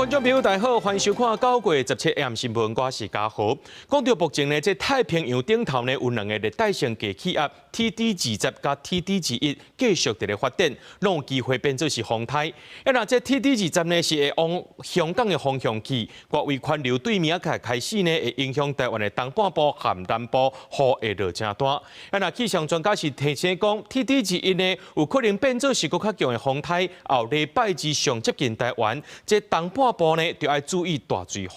观众朋友，大家好，欢迎收看9月17 AM 新闻，我是嘉豪。讲到目前呢，这太平洋顶头呢有两个热带性低气压 TD20加 TD21继续在咧发展，拢有机会变做是风台。那这 TD20呢是会往香港的方向去，外围环流对面开始呢会影响台湾的东半部和南部，雨会落真大。那气象专家是提醒讲 TD21呢有可能变做是更较强的风台，后礼拜二上接近台湾，这东半部呢，就要注意大水雨。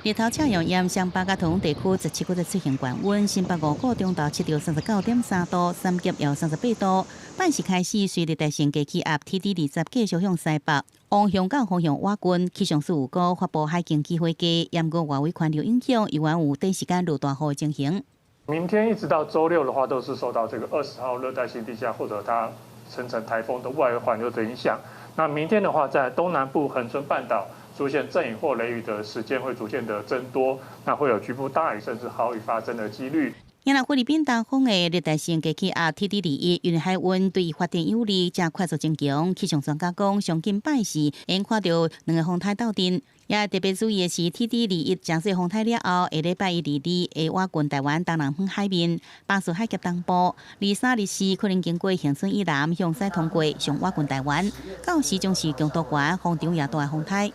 日头赤阳炎，上北甲同地区17个出现高温，新北5股中昼7到39.3度，三峡要38度。半时开始，随热带性低气压 TD20继续向西北往香港方向挖近，气象署有发布海警机会低，严格外围环流影响，有远有短时间落大雨的情形。明天一直到周六的话，都是受到这个20号热带性低气压或者它生成台风的外围环流的影响。那明天的话，在东南部恒春半岛出现阵雨或雷雨的时间会逐渐的增多，那会有局部大雨甚至豪雨发生的几率。今日菲律宾东方的热带性低气压 TD21，因为海温对发展有利，正快速增强。气象专家讲，上近拜时已看到两个风台斗阵。也特别注意的是 ，TD21降水风台了后，下礼拜1、2会挖近台湾东南方海面，巴士海峡东部。2、3、4可能经过恒春以南向西通过，上挖近台湾。到时将是强度高、风场也大的风台。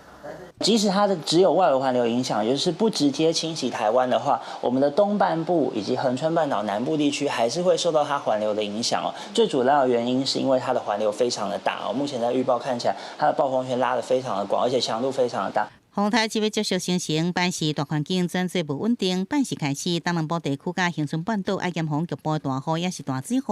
即使它的只有外围环流影响，也就是不直接侵袭台湾的话，我们的东半部以及恒春半岛南部地区还是会受到它环流的影响哦。最主要的原因是因为它的环流非常的大哦，目前在预报看起来，它的暴风圈拉得非常的广，而且强度非常的大。风台只要继续形成，半时大环境暂时不稳定。半时开始，东南部地区甲恒春半岛爱盐风局部大雨，也是大水雨。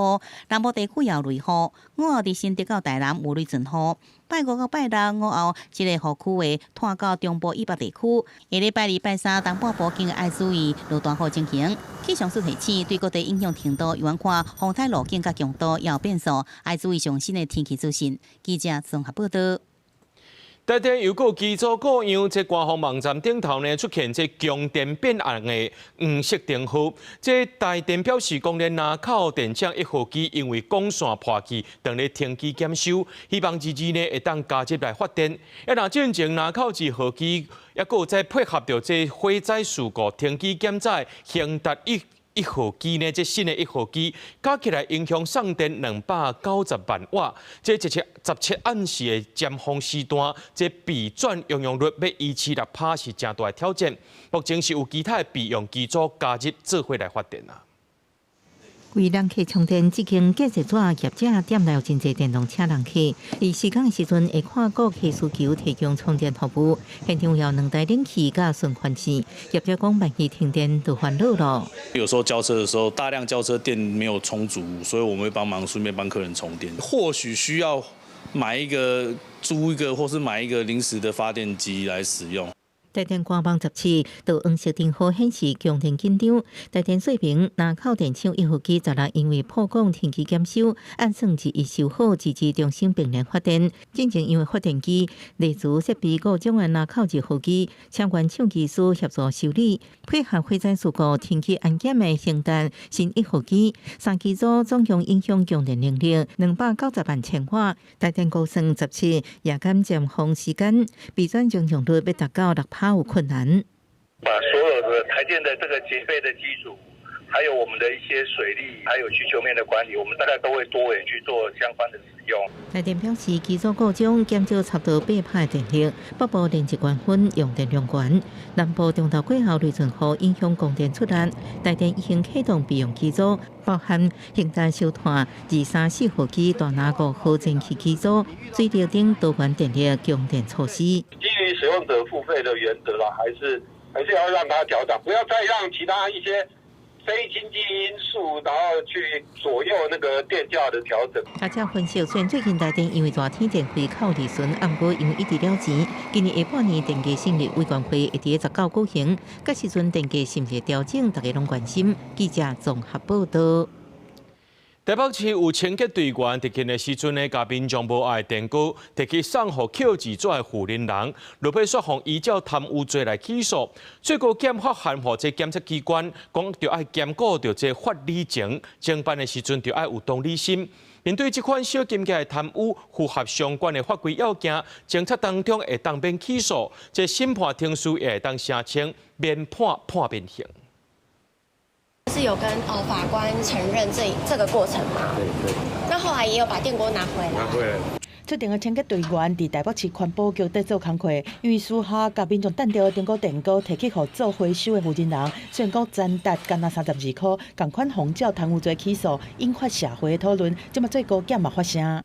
南部地区也有雷雨。午后伫新竹到台南有雷阵雨。拜5到拜6午后，这个雨区会拖到中部以北地区。下礼拜2、拜3东半部经爱注意落大雨情形。气象署提醒，对各地影响程度，有看风台路径甲强度也有变数，爱注意上新的天气资讯。记者综合报道。台电又有机组各样，这官方网站顶头呢出现这强电变暗的黄色灯号。这台电表示，公连南口电厂1号机因为管线破去，当咧停机检修，希望日呢会当加入来发电。若进前南口2号机，也有再配合着这火灾事故停机检载，恒达一号机呢，这新的1号机加起来影响送电290万瓦。这17暗时的尖峰时段，这备转用率要维持6%是真大的挑战。目前是有其他的备用机组加入做伙来发电啊。为人客充电，即间建设者业者点来有真侪电动车人客，伫施工的时阵会看顾客需求提供充电服务。现场有2台冷气甲循环器，业者讲万一停电就烦恼咯。有时候交车的时候，大量交车电没有充足，所以我们会帮忙顺便帮客人充电。或许需要租一个，或是买一个临时的发电机来使用。台电官网17到黄色灯号显示强电紧张。台电说明，南口电厂1号机16因为破管停机检修，按算日已修好，自治中心并联发电。进前因为发电机、例如设备故障的南口1号机，请原厂技师协助修理，配合火灾事故停机安检的恒达新1号机，3机组总共影响强电能力290万千瓦。台电估算17夜间尖峰时间，备转正常率要达到6%。有困难，把所有的台电的这个节备的基础，还有我们的一些水利，还有需求面的管理，我们大概都会多元去做相关的使用。台电表示，机组故障减少差不多8%的电力，北部连日关分用电量悬，南部中昼过后雷阵雨影响供电出力。台电已经启动备用机组，包含恒大小团2、3、4号机、大拿5号蒸汽机组，水电等多元电力供电措施。基于使用者付费的原则啦，还是要让它调整，不要再让其他一些非经济因素，然后去左右那个电价的调整。业者分析，虽然最近台电因为热天电费靠利润，不过因为一直了钱，今年下半年电价成立委员会会伫19举行，到时阵电价是毋是调整，大家拢关心。记者综合报道。台北市有清洁队员伫近的时阵呢，甲民众无爱电锅，摕去送互扣字纸的负责人，落被说互依照贪污罪来起诉。最高检法函予这检察机关，讲着爱兼顾着这法理情，侦办的时阵着爱有同理心。面对这款小金额的贪污，符合相关的法规要件，检察当中会当免起诉，这审判庭书也会当申请免判变刑。是有跟法官承认这个过程吗？对。那后来也有把电锅拿回来。出庭的清洁队员伫台北市环保局在做工课，因为私下甲民众等到的电锅提去互做回收的负责人，虽然讲残值干那32块，同款红照贪污罪起诉，引发社会的讨论。即马最高检嘛发声。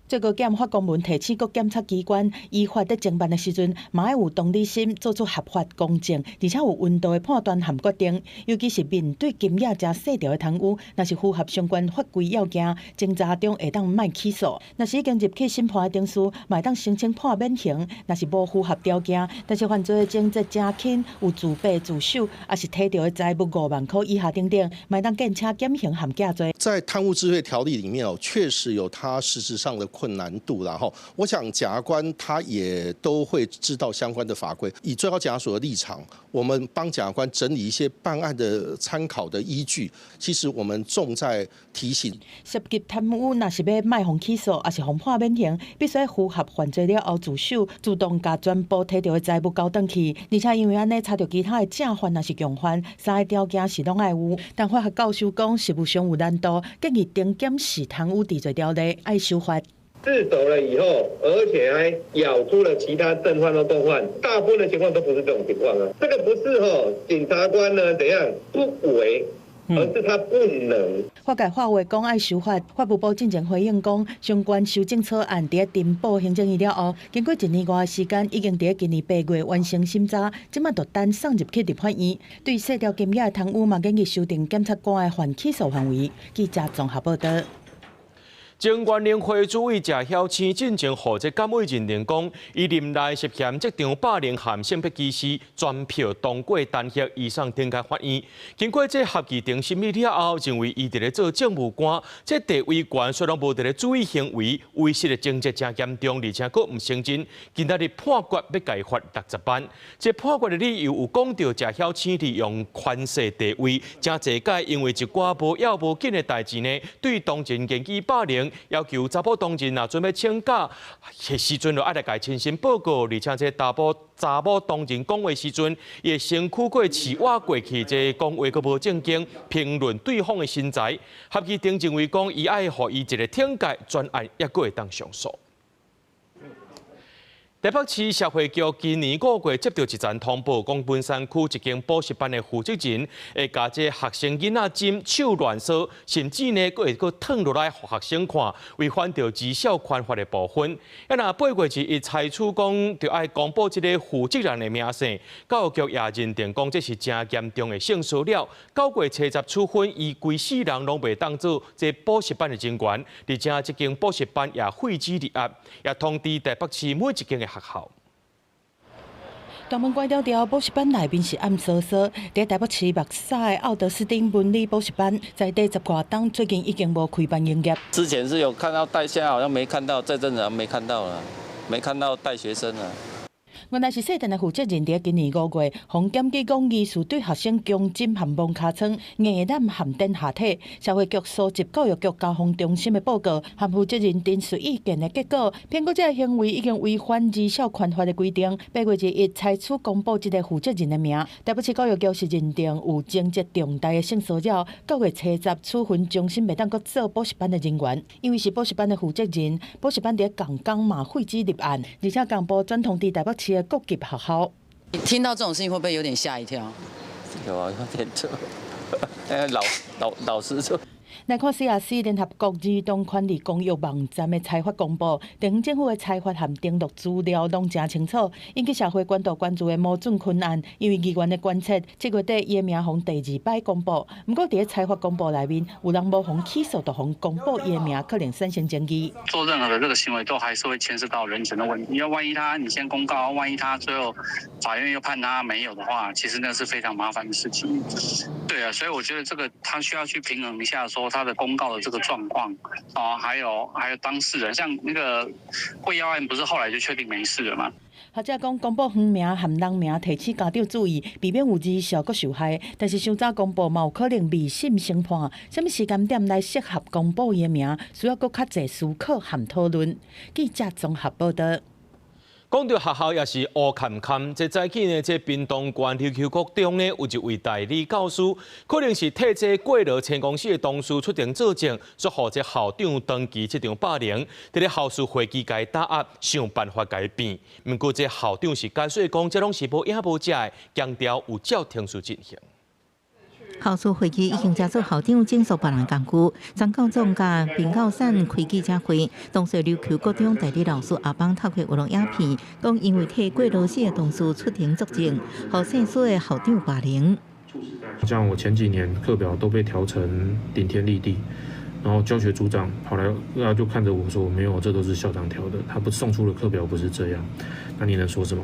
最高检发公文提醒各检察机关，依法在侦办的时阵，嘛要有同理心，做出合法、公正，而且有温度的判断和决定。尤其是面对金额真细条的贪污，若是符合相关法规要件，侦查中会当卖起诉。若是已经入去审判的定数，嘛会当申请判免刑。若是无符合条件，但是犯罪的情节真轻，有自备自首，还是摕到的财物5万块以下等等，嘛会当见车减刑含假罪。在贪污治罪条例里面确实有它实质上的困难度，然后我想检察官他也都会知道相关的法规。以最高检察所的立场，我们帮检察官整理一些办案的参考的依据。其实我们重在提醒，涉及贪污，若是要卖互起诉，还是互判免刑，必须符合犯罪了后自首，主动把全部摕到的财物交转去。而且因为安尼查到其他的正犯还是共犯，3个条件是拢爱有。但法学教授讲，实务上有难度，建议重检视贪污治罪条例，爱修法。自首了以后，而且还咬出了其他正犯或共犯，大部分的情况都不是这种情况啊。这个不是检察官呢怎样不为，而是他不能。法界话话讲爱修法，法务部进前回应讲，相关修正草案伫侦报行政院了后，经过1年多的时间，已经伫今年8月完成审查，即马就单送入去立法院。对细条金额的贪污嘛，建议修订检察官的犯起诉范围。记者综合报道。前原联会主委谢晓青进前获这监委认定讲，伊任内涉嫌这场霸凌含性别歧视，全票通过弹劾移送庭监法院。经过这合议庭审理了后，认为伊伫咧做政务官，这地位悬，虽然无伫咧注意行为，威胁的情节真严重，而且佫唔承认。今仔日判决要改罚60班。这判决的理由有讲到谢晓青利用权势地位，真侪届因为一寡无要无紧的代志呢，对同情言语霸凌。要求查甫同志若准备请假的时阵，就爱来家亲身报告，而且这查某同志讲话时阵，也身躯过试挖过去，这讲话佫无正经，评论对方的身材。合议庭认为讲，伊爱予伊一个听解，专案也佫会当上诉。台北市社会局今年5月接到一层通报，讲本山区一间补习班的负责人会甲这学生囡仔针手乱扫，甚至呢，佫会烫落来互学生看，违反着绩效权法的部分。若8月1日采取讲，就爱公布这个负责人的名声。教育局也认定讲，这是真严重的性骚扰。9月初10处分，伊规世人拢袂当做这补习班的人员，而且这间补习班也废止立案，也通知台北市每一间的学校。大门关掉，补习班内面是暗搓搓。在台北市木栅的奥德斯汀文理补习班，在第10多档，最近已经无开办营业。之前是有看到带，现在好像没看到，这阵子没看到了，没看到带学生了。原来是社团的负责人伫今年5月，向检举讲疑似对学生强针含蒙尻川、硬染含电下体。社会局收集教育局交通中心的报告，和负责人陈述意见的结果，评估这个行为已经违反绩效权法的规定。8月1日采取公布这个负责人的名。台北市教育局是认定有情节重大的性骚扰。9月初10处分终身袂当阁做补习班的人员，因为是补习班的负责人，补习班伫同工嘛废止立案，而且公布转通知台北市的各级学校。听到这种事情会不会有点吓一跳？有啊，有点错。老师就。来看 CRC 联合国儿童权利公约网站的裁罚公布，地方政府的裁罚和登录资料拢真清楚，引起社会关注的毛准坤案，因为议员的观测，7月底伊的名红第2摆公布，不过伫裁罚公布内面，有人无红起诉，就红公布伊的名，可能产生争议。做任何的这个行为，都还是会牵涉到人权的问题。要万一你先公告，万一他最后法院又判他没有的话，其实那是非常麻烦的事情。对啊，所以我觉得这个他需要去平衡一下，说他的公告的这个状况还有当事人，像那个会要案不是后来就确定没事了吗？学者讲，公布园名含人名，提起家长注意，避免有貽笑佮受害。但是伤早公布嘛，有可能未审先判。什么时间点来适合公布伊的名，需要搁较侪思考和讨论。记者综合报道。讲到学校也是乌坎坎，这早起呢，这屏东县琉球国中呢，有一位代理教师，可能是替这过劳前公司的同事出庭作证，说予这校长登记这场霸凌，伫咧校事会期间打压，想办法改变。不过这校长是解释讲，这拢是无影无迹的，强调有照程序进行。校事会议已经接触校长整肃别人工具，张教总甲平教省开记者会，当时琉球国中代理老师阿邦透过有录影片，讲因为替过劳死的同事出庭作证，互姓苏的校长霸凌。像我前几年课表都被调成顶天立地，然后教学组长跑来，就看着我说：“没有，这都是校长调的，他不送出的课表不是这样。”那你能说什么？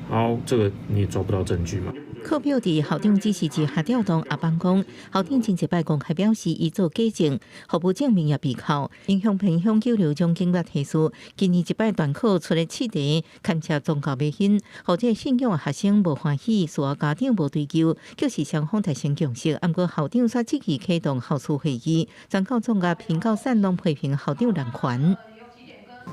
然后这个你也抓不到证据嘛？课表伫校长指示之下调动，阿邦讲，校长前一摆公开表示，伊做假证，毫无证明也被扣，影响偏向九流将警察提诉。今年一摆段考出了试题，勘测宗教迷信，或者信仰学生无欢喜，所家长无追究，就是双方达成共识。不过校长煞积极启动校事会议，张教总甲平教省拢批评校长滥权。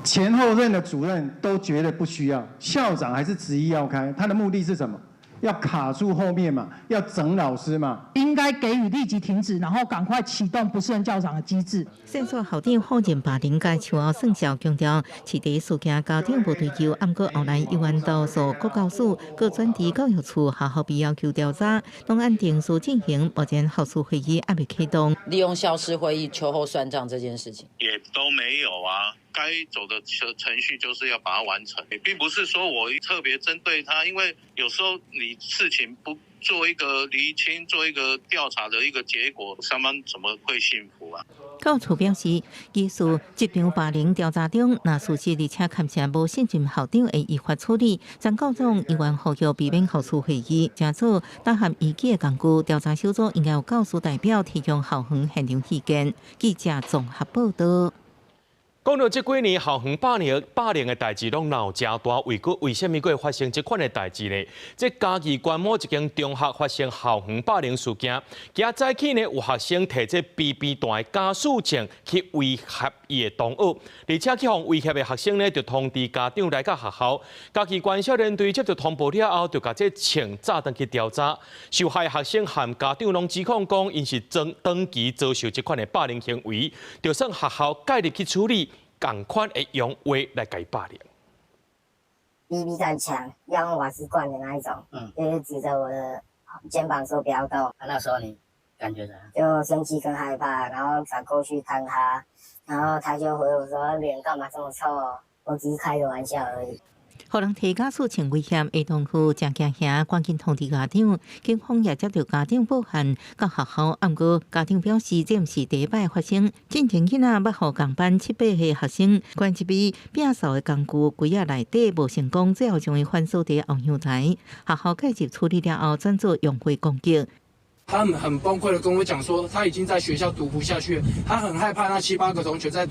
前后任的主任都觉得不需要，校长还是执意要开，他的目的是什么？要卡住后面嘛，要整老师嘛，应该给予立即停止，然后赶快启动不适任教长的机制。线索校长否认霸凌甲秋后算账，强调市第事件家长无追究，不过后来又按投诉国教署，各转至教育处下后必要求调查，拢按定数进行。目前校事会议还未启动。利用校事会议秋后算账这件事情，也都没有啊。该走的程序就是要把它完成，并不是说我特别针对他，因为有时候你事情不做一个厘清，做一个调查的一个结果，上班怎么会幸福啊？教处表示，基于这场霸凌调查中，若事实而且勘测无信任校长会依法处理。张教总依愿呼吁避免校事会议，正做搭合依据的工具。调查小组应该有教师代表提供校园现场意见。记者综合报道。讲到这几年校园霸凌的代志，拢闹真大。为什么会发生这款的代志呢？这嘉义县某一间中学发生校园霸凌事件，今仔早起呢有学生摕这 BB 弹的家属证去威胁伊的同学，而且去互威胁的学生呢，就通知家长来到学校。嘉义县少年队接到通报了后，就把这请早登去调查。受害学生和家长拢指控讲，因是长期遭受这款的霸凌行为，就算学校介入去处理。同款会用话来改霸凌。BB 弹枪，要用瓦斯罐的那一种，就是指着我的肩膀说不要动。那时候你感觉怎样？就生气跟害怕，然后转过去看他，然后他就回我说：“脸干嘛这么臭？我只是开个玩笑而已。”互人提家属情危险，儿童区正惊吓，赶紧通知家长。警方也接到家长报案，到学校。不过家长表示，这毋是第一摆发生。进前囡仔捌互共班7、8岁学生关一笔摒扫的工具，柜仔内底无成功，最后将伊反锁伫后阳台。学校介入处理了后，转做用火攻击。他们很崩溃的跟我讲说，他已经在学校读不下去了，他很害怕那7、8个同学再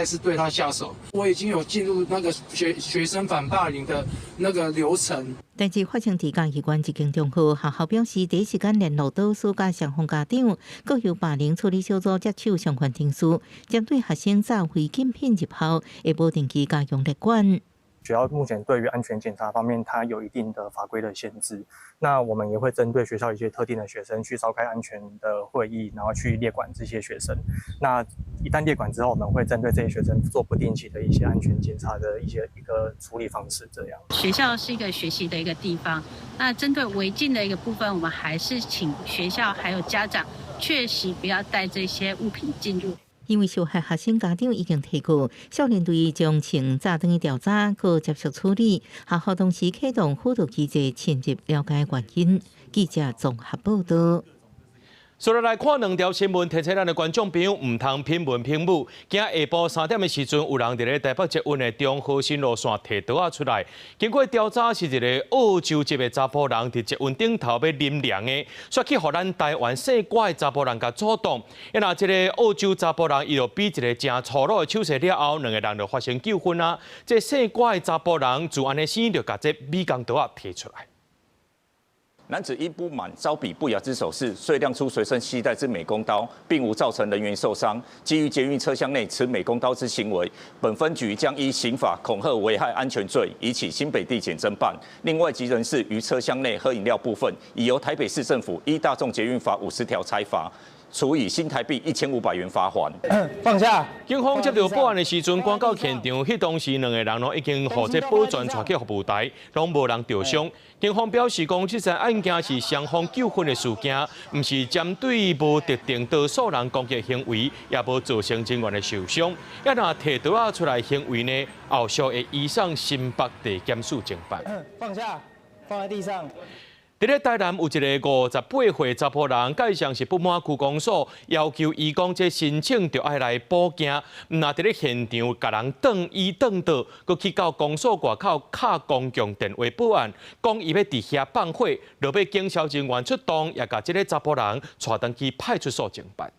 次对他下手。我已经有进入那个学生反霸凌的那个流程。代志发生伫嘉义县一间中学，学校表示第一时间联络导师甲双方家长，各由霸凌处理小组接手相关程序，针对学生早回禁品入校，会无定期家用列管。学校目前对于安全检查方面，它有一定的法规的限制。那我们也会针对学校一些特定的学生去召开安全的会议，然后去列管这些学生。那一旦列管之后，我们会针对这些学生做不定期的一些安全检查的一个处理方式。这样，学校是一个学习的一个地方。那针对违禁的一个部分，我们还是请学校还有家长确实不要带这些物品进入。因为受害学生家长已经提过，少年队将请早登去调查，搁接受处理。学校同时启动辅导机制，深入了解原因。记者综合报道。所以来看两条新闻，提醒咱的观众朋友唔通品文品武。今下晡3点的时阵，有人伫咧台北捷运的中和新路线摕刀出来。经过调查，是一个澳洲籍的查甫人伫捷运顶头要啉凉的，煞去互咱台湾姓怪的查甫人甲阻挡。那这个澳洲查甫人伊就比一个正粗鲁的手势了后，两个人就发生纠纷啊。这姓怪的查甫人自安尼生就甲这美工刀提出来。男子因不满招比不雅之手势，遂亮出随身携带之美工刀，并无造成人员受伤。基于捷运车厢内持美工刀之行为，本分局将依刑法恐吓危害安全罪，移起新北地检侦办。另外及人士于车厢内喝饮料部分，已由台北市政府依大众捷运法50条裁罚。处以新台币1500元罚款。放下。警方接到报案的时阵，赶到现场，迄当时两个人已经互这保全带去服务台，拢无人受伤。警方表示讲，这件案件是双方纠纷的事件，唔是针对无特定多数人攻击行为，也无造成人员的受伤。要若摕刀出来行为呢，后续会移上新北地检署侦办。放下，放在地上。伫咧台南有一个58岁查甫人，介上是不满区公所要求伊讲，这申请就爱来报警，那伫咧现场甲人挡伊挡倒，佮去到公所外口敲公共电话报案，讲伊要伫遐放火，就要警消人员出动，也甲这个查甫人带登去派出所侦办。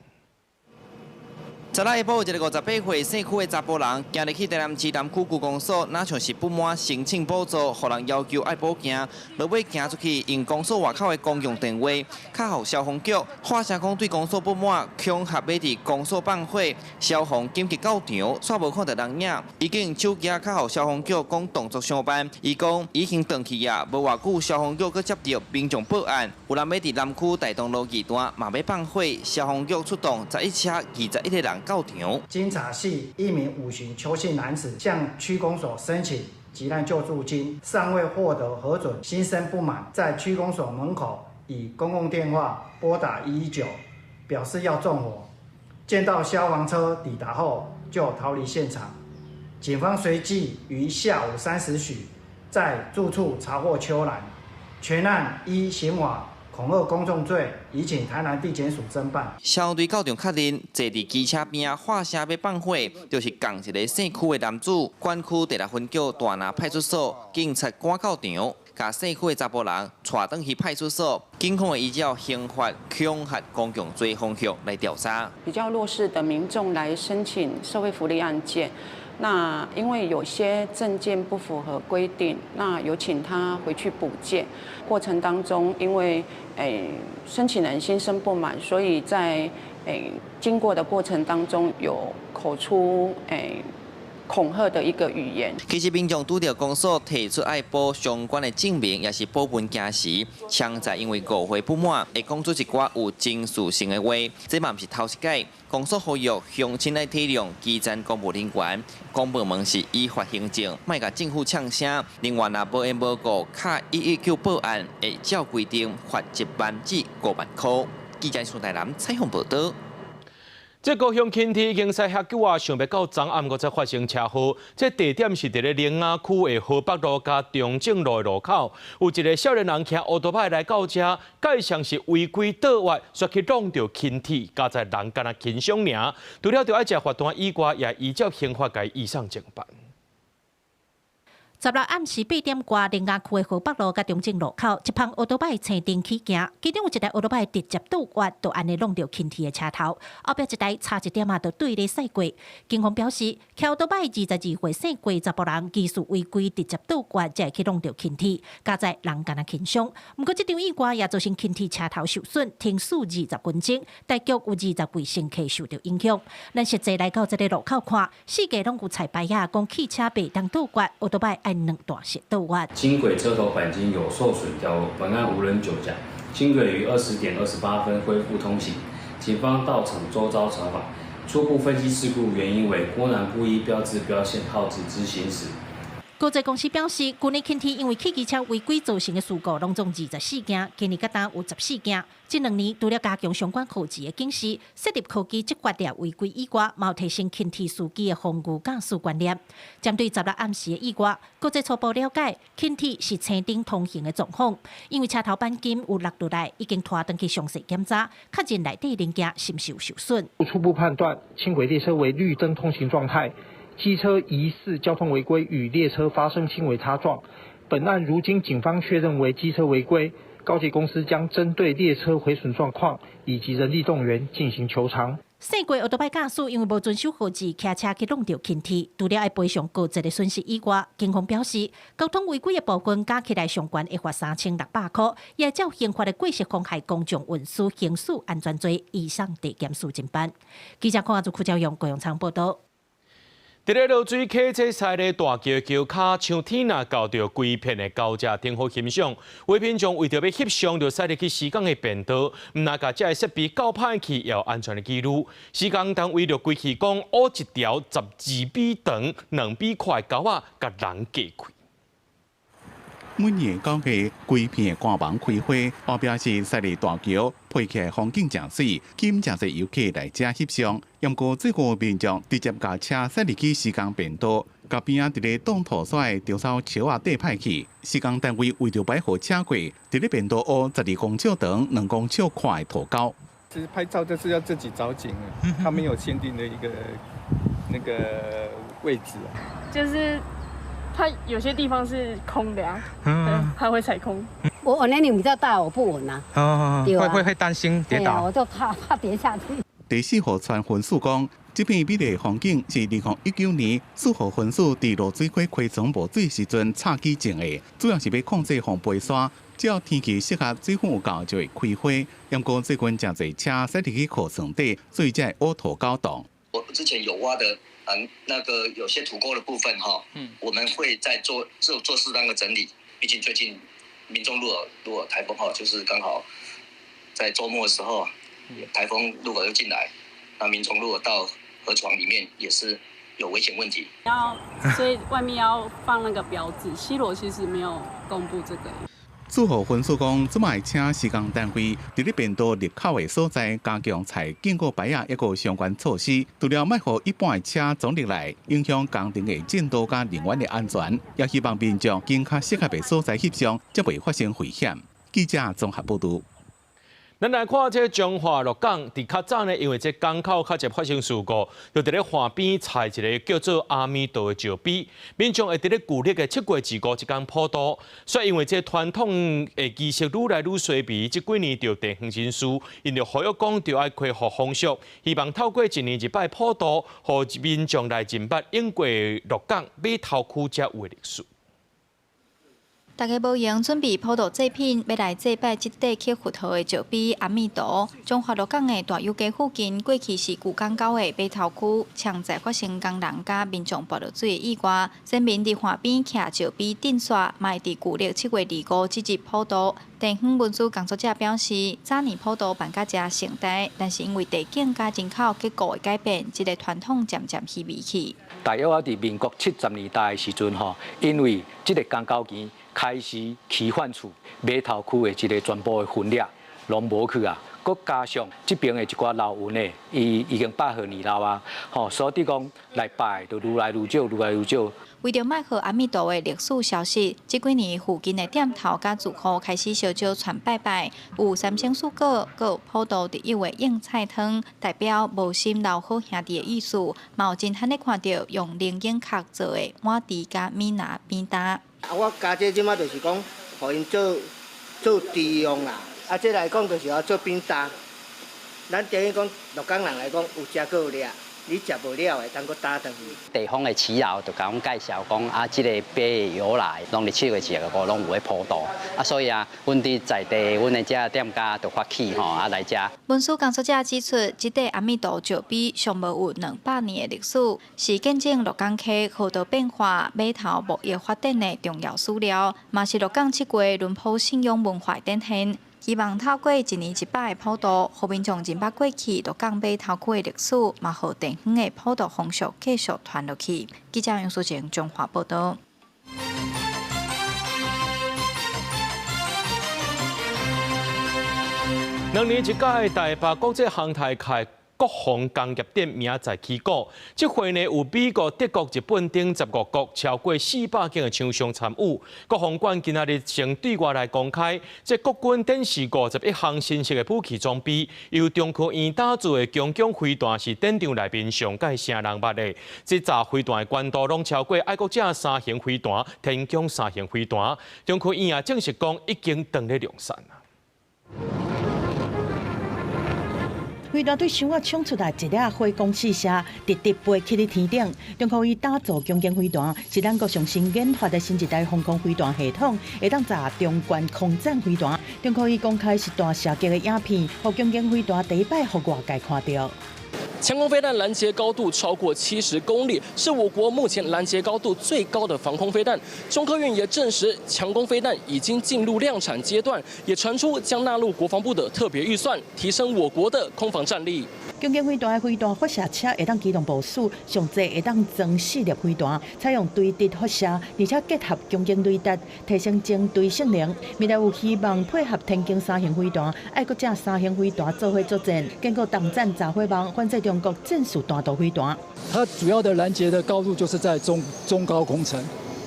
昨日下晡，一个58岁姓区的查甫人，今日去台南市南区区公所，哪像是不满申请补助，互人要求爱报警，落尾行出去，用公所外口的公用电话，敲互消防局，话声讲对公所不满，恐吓要伫公所放火，消防紧急到场，煞无看到人影，已经手机敲互消防局，讲动作上班，伊讲已经断去啊，无偌久消防局佮接到民众报案，有人要伫南区大东路二段嘛要放火，消防局出动11车21个人。到场。经查系一名5旬邱姓男子向区公所申请急难救助金，尚未获得核准，心生不满，在区公所门口以公共电话拨打119，表示要纵火。见到消防车抵达后，就逃离现场。警方随即于下午3时许在住处查获邱兰，全案依刑法恐吓公众罪，移请台南地检署侦办。消防队到场确认，坐伫机车边发声要放火，就是共一个姓区的男子。管区第6分局大拿派出所警察赶到场，甲姓区的查甫人带登去派出所。警方会依照刑法恐吓公共罪方向来调查。比较弱势的民众来申请社会福利案件。那因为有些证件不符合规定，那有请他回去补件。过程当中，因为申请人心生不满，所以在经过的过程当中有口出恐吓的一个语言。其实民众拄到公所提出爱报相关的证明，也是保本惊时，强在因为误会不满，会讲出一寡有情绪性的话，这嘛不是头一届。公所呼吁乡亲来体谅基层公务人员，公部门是依法行政，莫甲政府呛声。另外，若无缘无故卡119报案，会照规定罚1万至5万块。记者苏台南采访报道。这高雄轻铁已经驶遐久啊，想要到昨暗才发生车祸。这地点是伫咧莲雅区的河北路加中正路的路口，有一个少年人骑乌托派来到这，介像是违规倒弯，却去撞到轻铁，加在人干那轻伤尔。除了着爱食罚单以外，也依照刑法该移上侦办。16暗时8点多，莲雅区的河北路甲中正路口，一旁乌托派青灯起行，其中有一台乌托派直接倒弯，就安尼弄到轻铁的车头，后壁一台差一点就对咧驶过。警方表示，骑乌托派22岁姓郭查甫人技术违规，直接倒弯才会去弄到轻铁，加在人干那轻伤。不过，这场意外也造成轻铁车头受损，停驶20分钟，大约有20位乘客受到影响。咱实际来到这个路口看，四界拢有彩牌呀，讲汽车袂当倒弯，乌托派爱2段式倒弯。轻轨车头钣金有受损掉落，本案无人酒驾。轻轨于20点28分恢复通行，警方到场周遭查访，初步分析事故原因为郭男故意标志标线号志之行驶。高捷公司表示，去年轻天因为汽机车违规造成的事故拢总24件，今年甲当有14件。这2年除了加强相关科技的警示，设立科技执法的违规以外，也有提升轻铁司机的防御驾驶观念。针对16暗时的意外，高捷初步了解，轻铁是车顶通行的状况，因为车头钣金有落落来，已经拖登去详细检查，确认内底零件是不是有受损。初步判断，轻轨列车为绿灯通行状态，机车疑似交通违规，与列车发生轻微擦撞。本案如今警方确认为机车违规。高捷公司将针对列车毁损状况以及人力动员进行求偿。细过奥多拜驾驶因为无遵守号志，骑车去弄到轻铁，除了要赔偿高捷的损失以外，警方表示，交通违规的部分加起来相关会罚3600块，也照刑法的过失妨害公众运输刑事安全罪以上地检署侦办。记者看下朱库朝阳、郭永昌报道。伫咧落水溪这赛的大桥桥卡，像天啊，交着规片的高架灯火欣赏。为民众为着要翕相，就驶入去时港的便道，唔那甲这设备搞歹去，也有安全的记录。时港单位就规气讲，挖一条12米长、2米宽的沟仔，甲人隔开。每年高价规片官网开花，后壁是赛里大桥，配起来风景真水，今真侪游客来遮翕相。不过这个民众直接甲车驶入去时港便道，甲边啊伫咧挡土甩中草桥啊底歹去。时港单位为着摆好车轨，伫咧便道挖12公尺长、2公尺宽的土沟。其实拍照就是要自己找景啊，他们有限定的一个那个位置啊，就是。它有些地方是空的呀，它会踩空。我年龄比较大，我不稳啊，会担心跌倒，我就怕跌下去。第4号传分署讲，这片美丽风景是2019年4号分署伫落水溪溪床无水时阵插起种的，主要是要控制风背山。只要天气适合，水分有够就会开花。不过最近真侪车驶入去河床底，所以才会挖土高洞。我之前有挖的。那个有些土沟的部分哈，我们会再做适当的整理。毕竟最近民众如果台风哈，就是刚好在周末的时候，台风如果又进来，那民众如果到河床里面也是有危险问题。所以外面要放那个标志。西螺其实没有公布这个。4号分署讲，即卖请施工单位伫咧便道入口的所在加强采经过牌啊一个相关措施，除了莫互一般的车撞入来，影响工程的进度甲人员的安全，也希望民众经较适合的所在翕相，才袂发生危险。记者综合报道。咱来看这彰化鹿港，伫较早呢，因为这港口较侪发生事故，就伫咧河边采一个叫做阿弥陀的石碑，民众会伫咧旧历的7月25这天普渡。所以因为这传统的仪式愈来愈衰微，这几年就地方神师因着呼吁讲，就要恢复风俗，希望透过1年1摆普渡，互民众来敬拜永过鹿港码头区才有历史。大家无闲准备普渡祭品，要来祭拜即块去佛号的石碑阿弥陀。中华鹿港的大有街附近，过去是旧港口的码头区，常在发生工人甲民众泼落水的意外。先民伫河边徛石碑顶刷，卖伫旧历7月25即日普渡。地方文书工作者表示，早年普渡办甲遮盛大，但是因为地景甲人口结构的改变，即个传统渐渐稀微去。大约伫民国70年代的时阵吼，因为即个公交钱开始起反厝，码头区的一个全部的分裂拢无去啊。佮加上这边的一寡老文的，已经100多年老啊，吼，所以讲来拜就愈来愈少，愈来愈少。为着卖互阿弥陀的历史消息，这几年附近的店头甲住户开始烧酒传拜拜，有三星蔬果，佮有普渡第1位应菜汤，代表无心留好兄弟的意思。嘛有真罕的看到用零眼壳做的碗池甲米拿边搭。我家姐即马就是讲，互因做猪用啦。这来讲就是要做便当。咱等于讲鹿港人来讲，有食过有掠。你食无了的，当佫打转去。地方的耆老就甲阮介绍讲，即个碑的由来，拢伫7月25拢有咧普渡。所以阮伫在地，阮的遮店家就发起来遮。文书工作者指出，即块阿弥陀石碑尚无有200年的历史，是见证鹿港溪河道变化、码头牧业发展的重要史料，嘛是鹿港7月轮坡信仰文化展现。希望透过1年1摆的普渡，互民众认捌过去鹿港码头区的历史，嘛互地方的普渡风俗继续传落去。记者杨淑晴综合报道。2年一届的台北国际航太暨国防工业展明仔载起股，这回呢有美国、德国、日本等15国超过400间的厂商参与。国防馆今仔日先对外来公开，这国军展示51项新式的武器装备，由中科院打造的强攻飞弹是展场内面上界声人捌的。这炸飞弹的关度拢超过爱国者3型飞弹、天宫3型飞弹。中科院也证实讲已经登咧量产啦。飞弹对箱仔冲出来一粒火光四射，直直飞起伫天顶。中科院打造强攻飞弹，是咱国上新研发的新一代防空飞弹系统，会当炸中关空战飞弹。中科院公开实弹射击的影片，互强攻飞弹第一摆互外界看到。强攻飞弹拦截高度超过70公里，是我国目前拦截高度最高的防空飞弹。中科院也证实，强攻飞弹已经进入量产阶段，也传出将纳入国防部的特别预算，提升我国的空防战力。强攻飞弹的飞弹发射车会当机动部署，上侪会当装4粒飞弹，采用对地发射，而且结合强攻雷达，提升精对性能。未来有希望配合天宫3型飞弹、爱国者3型飞弹做伙作战，经过当战炸火网，反制中国战术弹道飞弹。它主要的拦截的高度就是在中高空层，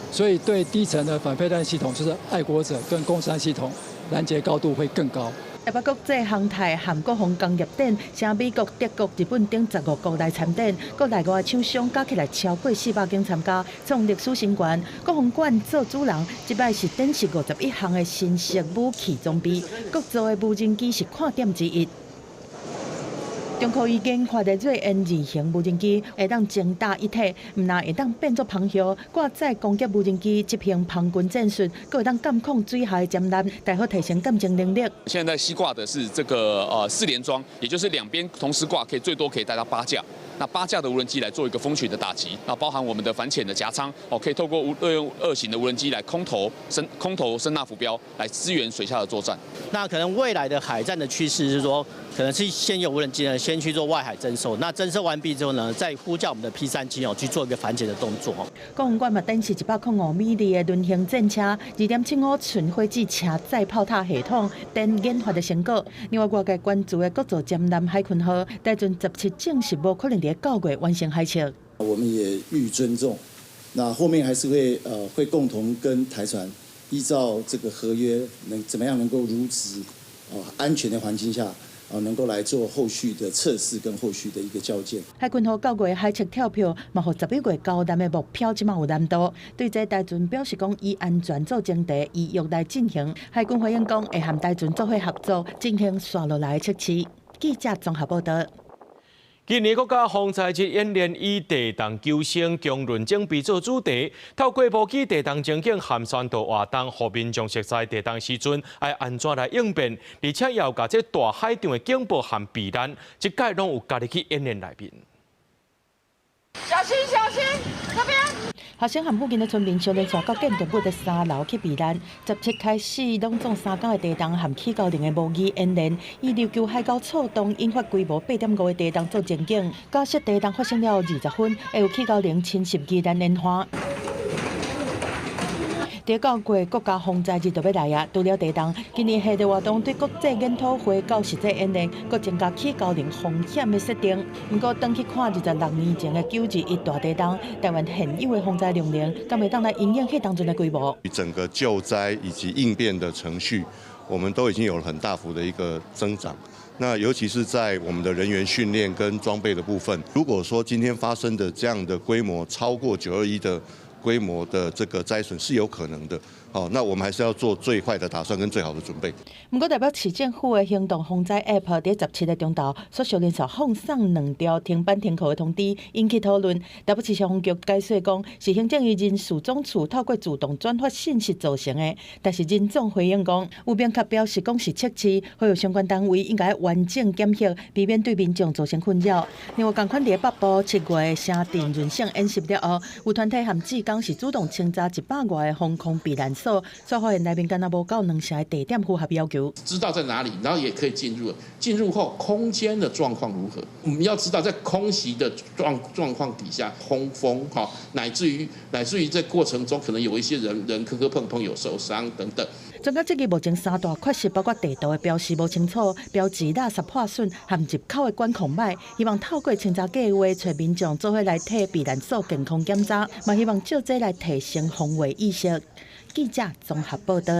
所以对低层的反飞弹系统，就是爱国者跟共三系统，拦截高度会更高。台北国际航太和国防工业展，请美国、德国、日本等15国来参展，国内外厂商加起来超过400间参加，创历史新高。国防馆做主人，这摆是展示51项的新式武器装备，国造的无人机是看点之一。中科院研发的瑞恩2型无人机会当精打一体，唔但会当变作旁标，挂载攻击无人机执行旁军战术，佫会当监控水下潜览，大好提升感情能力。现在西挂的是这个4连装，也就是两边同时挂，最多可以带到8架。那8架的无人机来做一个蜂群的打击，那包含我们的反潜的夹舱，可以透过用2型的无人机来空投声纳浮标来支援水下的作战。那可能未来的海战的趋势是说，可能是先有无人机呢先去做外海征收，那征收完毕之后呢，再呼叫我们的 P3机去做一个反潜的动作。国防馆嘛展示105米的轮型战车、2.75寸火箭车载炮塔系统等研发的成果。另外，外界关注的国造舰南海鲲号，台船17证实无可能在9月完成海测。我们也予以尊重，那后面还是会共同跟台船依照这个合约，怎么样能够如此安全的环境下。能够来做后续的测试跟后续的一个校建。海军号9月海测跳票，嘛和11月交谈的目标即嘛有难度。对这台船表示讲，以安全做前提，以约来进行。海军回应讲，会和台船做伙合作，进行刷落来的测试。记者综合报道。今年国家防灾日演练以地动救生、强论整备做主题，透过无机地动情景含宣导活动，互民众熟悉地动时阵要安怎来应变，而且要甲这大海上的警报和避难，一概拢有家己去演练内面。小心小心，这边。学生和附近的村民相连线到建筑物的3楼去避难。17开始，拢总3天的地动和起高龄的模拟演练，以琉球海沟错动引发规模8.5的地动做前景。假设地动发生了20分，会有起高龄侵袭宜兰莲花。第9月国家防灾日就要来啊！除了地动，今年系列活动对国际研讨会到实际演练，佮增加起高龄风险的设定。不过，当去看26年前的921大地动，台湾现有的防灾能力，敢会当来应用迄当中的规模。整个救灾以及应变的程序，我们都已经有了很大幅的一个增长。那尤其是在我们的人员训练跟装备的部分，如果说今天发生的这样的规模超过921的规模的这个灾损是有可能的，那我们还是要做最坏的打算跟最好的准备。不过，代表市政府的行动防灾 App 在17日中昼，所小连续放送2条停班停课的通知，引起讨论。台北市消防局解释讲，是行政院人事总处透过自动转发信息造成的。但是人总回应讲，有明确表示讲是测试，呼吁相关单位应该完整检核，避免对民众造成困扰。另外，同款在北部7月城镇润性演习了后，有团体和志工是主动清查100外的防空避难所。所，却发现内面敢若无够2成的地点符合要求。知道在哪里，然后也可以进入。进入后空间的状况如何？我们要知道在空袭的状况底下，通风哈，乃至于这过程中可能有一些人磕磕碰碰有受伤等等。专家质疑目前3大缺失，包括地图的标示无清楚、标志垃圾破损和入口的管控歹，希望透过清查计划，找民众做伙来替避难所健康检查，嘛希望借这来提升防卫意识。记者综合报道。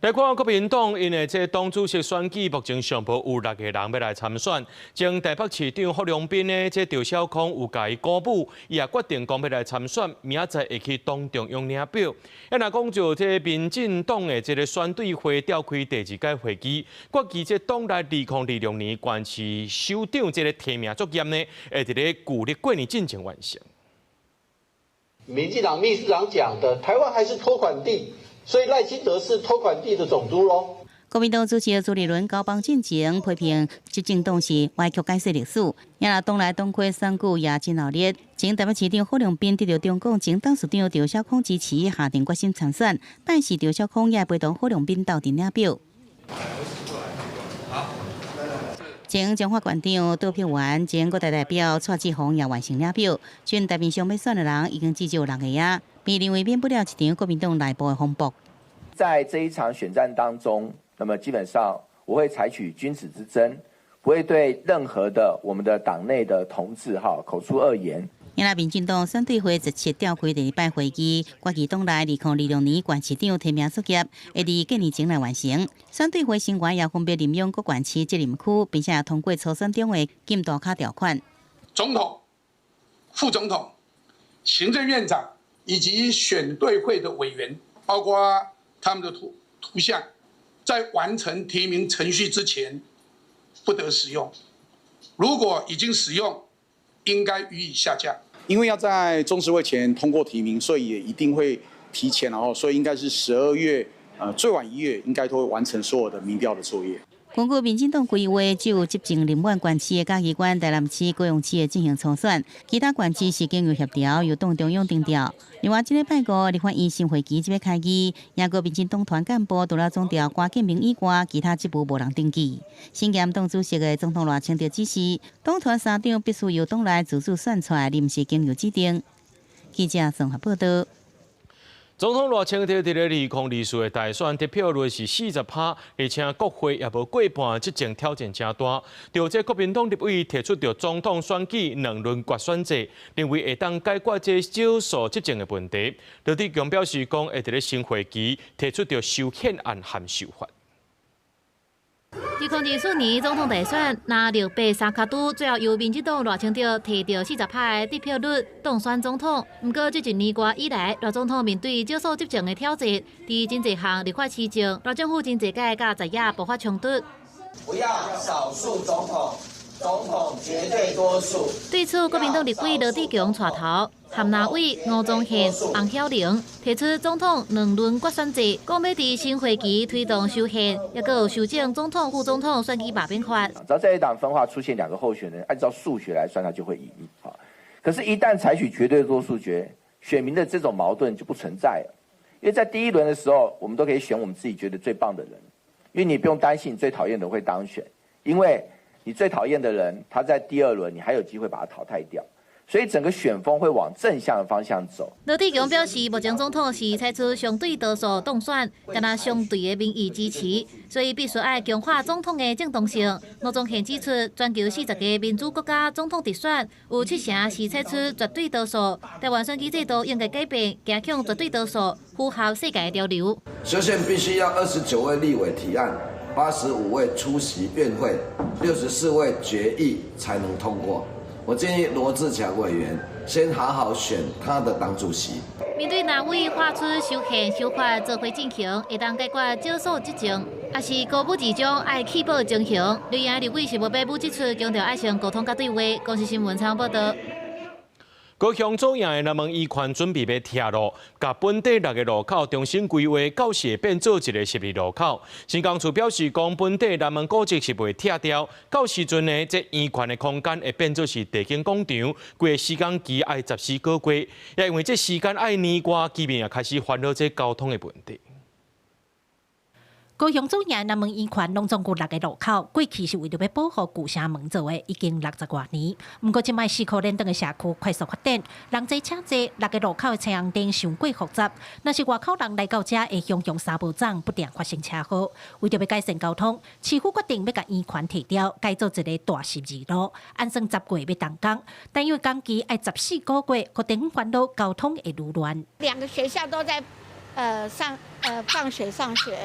来看国民党，因为这党主席选举目前上无有6个人要来参选，前台北市长郝龙斌的这赵少康有甲伊鼓舞，伊也决定讲要来参选，明仔会去党中央领票。若讲就这民进党的这个选举会召开第2届会期，决计这党内2026年县市首长这个提名作业呢，会伫咧旧历过年进前完成。民进党秘书长讲的，台湾还是托管地。所以赖清德是托管地的总督喽。国民党主席朱立伦交棒进前批评执政党是歪曲解释历史，也拿党内党魁选举也真闹热。前台北市长郝龙斌得到中共前董事长赵少康支持，下定决心参选，但是赵少康也陪同郝龙斌到阵领票。前彰化县长杜碧元、前国大代表蔡志宏也完成领票，选台面上要选的人已经至少6个啊。被认为免不了一场国民党内部的风波。在这一场选战当中，那么基本上我会采取君子之争，不会对任何的我们的党内的同志口出恶言。因为民进党选对会17召开第2摆会议，决计党内2026年县市长提名作业会伫过年前来完成。选对会成员也分别任用各县市责任区，并且通过初选中的禁大卡条款。总统、副总统、行政院长以及选对会的委员，包括他们的图像，在完成提名程序之前不得使用。如果已经使用，应该予以下架。因为要在中执会前通过提名，所以也一定会提前，然后所以应该是12月，最晚1月应该都会完成所有的民调的作业。根据民进党规划，只有执政林苑县市的嘉义县、台南市、高雄市的进行初选，其他县市是经由协调由党中央定调。另外，这个拜五立法院新会期即要开议，也个民进党团干部除了总调关建明以外，其他职务无人登记。新任党主席的总统赖清德指示，党团3长必须由党内自主选出来，临时经由指定。记者综合报道。总统赖清德伫咧2024的大选得票率是40%，而且国会也无过半，执政挑战真大。就这国民党立委提出着总统选举2轮决选制，认为会当解决这少数执政的问题。刘志强表示讲，会伫咧新会期提出着修宪案和修法。2024年总统大选，拿683卡都，最后由民进党赖清德摕到40%的得票率当选总统。不过，这1年多以来，赖总统面对少数执政的挑战，伫真侪项立法事情，赖政府真侪届甲在野爆发冲突。不要少数总统，总统绝对多数。对此，国民党立委罗志强带头。含纳委吴宗宪、洪晓玲提出总统2轮决选制，讲要伫新会期推动修宪，也阁有修正总统、副总统选举罢免法。只要在一党分化出现2个候选人，按照数学来算，他就会赢。可是，一旦采取绝对多数决，选民的这种矛盾就不存在了。因为在第1轮的时候，我们都可以选我们自己觉得最棒的人，因为你不用担心你最讨厌的人会当选，因为你最讨厌的人，他在第2轮你还有机会把他淘汰掉。所以整个选风会往正向的方向走。罗志强表示，目前总统是采取相对多数当选，敢若相对的民意支持，所以必须要强化总统的正当性。吴宗宪指出，全球40个民主国家总统直选有7成是采取绝对多数，台湾选举制度应该改变，加强绝对多数，符合世界的潮流。修宪必须要29位立委提案，85位出席院会，64位决议才能通过。我建议罗志强委员先好好选他的党主席。面对哪位画出修宪修法做回进行，会当解决少数执政，也是高步自强爱弃保情形。刘亚立委是无被补指出，强调爱向沟通甲对话。公视新闻采访报道。高雄左营的南门医院准备要拆路，甲本地6个路口重新规划，到时会变做一个12路口。新工处表示，讲本地南门古迹是袂拆掉，到时阵呢，这医院的空间会变做是地景广场，规个时间期爱14个月，也因为这时间爱年外，居民也开始烦恼这交通的问题。高雄左营南门医院拢总共6个路口，过去是为了要保护旧城门做的，已经60多年。不过，即摆4区连登的社区快速发展，人多车多，6个路口的车红灯伤过复杂。若是外口人来到这，会汹汹沙无涨，不定发生车祸。为了要改善交通，市府决定要甲医院拆掉，改做一个大12路，按算10月要动工。但因为工期爱14个月，可能烦恼交通会愈乱。2个学校都在放学上学。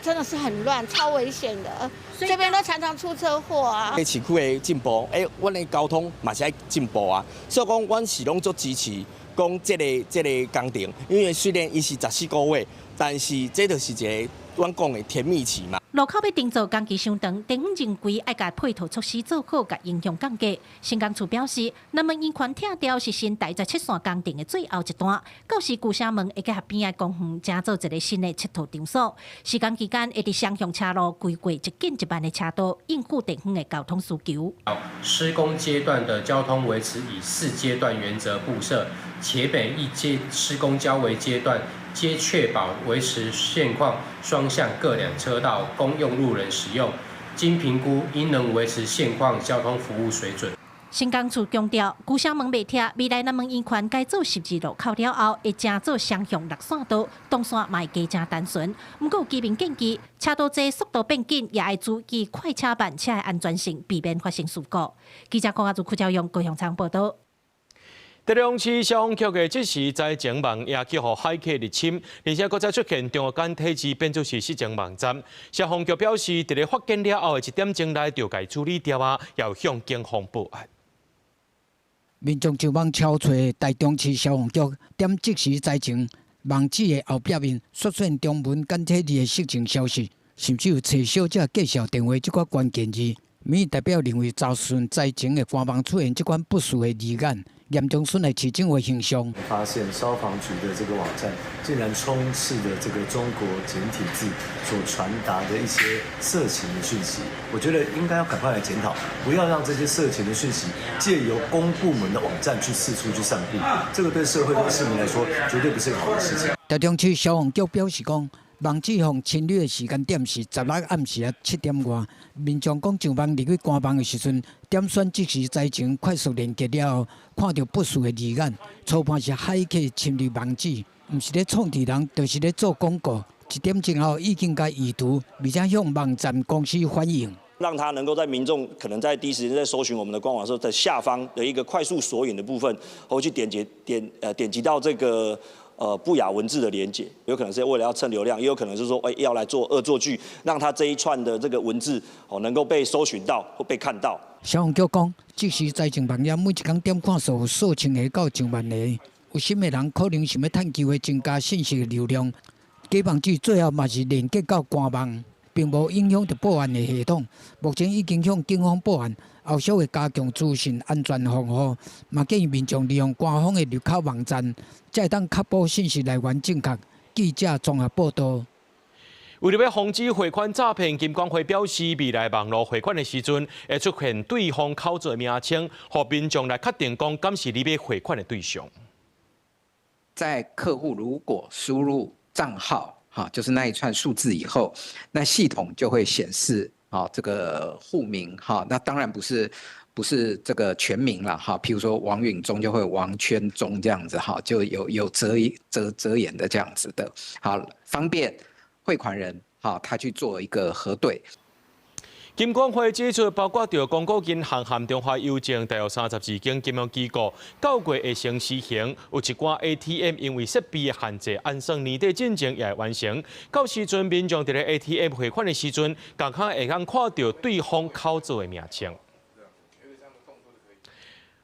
真的是很乱，超危险的。这边都常常出车祸啊。市区的进步，阮的交通嘛是爱进步啊。所以讲，阮是拢足支持讲这个工程，因为虽然伊是14个月，但是这就是一个阮讲的甜蜜期嘛。路口要定做工期伤长，地方认为爱甲配套措施做好，甲影响降低。新工处表示，南门医院拆掉是新第17线工程的最后一段，到时旧城门会结合边的公园，建造一个新的佚佗场所。施工期间会伫双向车路规划1景1慢的车道，应付地方的交通需求。施工阶段的交通维持以4阶段原则布设，且每一阶施工交围阶段，皆确保维持现况双向各2车道公用路人使用，经评估应能维持现况交通服务水准。新工处强调，旧城门袂拆，未来南门医院改做12路口了后，会加做双向6线道，动线嘛会加正单纯。不过有居民建议，车道多速度变紧，也要注意快车慢车的安全性，避免发生事故。记者郭亚祖、柯兆勇、高雄场报道。台中市消防局的即时灾情网也去互海客入侵，而且搁再出现中间体质变做是失情网站。消防局表示，伫咧发现了后的1点钟内就该处理掉啊，要向警方报案。民众上网敲找台中市消防局点即时灾情网址的后壁面，xuất现中文简体字的失情消息，甚至有找小姐介绍电话这个关键字。民意代表认为，查询灾情的官网出现这款不实的字眼，严重损害市政的形象。发现消防局的这个网站竟然充斥着这个中国简体字所传达的一些色情的讯息，我觉得应该要赶快来检讨，不要让这些色情的讯息借由公部门的网站去四处去散布，这个对社会对市民来说绝对不是个好的事情。台中市消防局表示讲，网址防侵略的时间点是16暗时7点外。民众讲上网入去官网的时阵，点选即时灾情快速连接了后，看到不实的字眼，初判是骇客侵入网址，毋是咧创治人，就是咧做广告。1点钟后已经该移除，而且向网站公司反映。让他能够在民众可能在第一时间在搜寻我们的官网的时候，在下方的一个快速索引的部分，或去点击到这个不雅文字的连结，有可能是为了要蹭流量，也有可能是说要来做恶作剧，让他这一串的这个文字能够被搜寻到或被看到。消防局讲，即时灾情网页每一天点看数有数千个到上万个，有心的人可能想要趁机会增加信息的流量。假网址最后嘛是连接到官网，并无影响到报案的系统。目前已经向警方报案，后续会加强资讯安全防护，嘛建议民众利用官方的入口网站，才会当确保信息来源正确。记者综合报道。为了要防止汇款诈骗，金管会表示，未来网络汇款的时阵，会出现对方口座名称，让民众来确定讲敢是你要汇款的对象。在客户如果输入账号，就是那一串数字以后，那系统就会显示这个户名，那当然不是这个全名了，譬如说王允中就会王圈中这样子，就有折言的这样子的，好方便汇款人他去做一个核对。金管会指出，包括着公股银行和中华邮政大约32间金融机构，9月会先施行，有一寡 ATM 因为设备的限制，按算年底进程也会完成。到时阵，民众伫咧 ATM 汇款的时阵，刚刚会当看到对方口座的名称。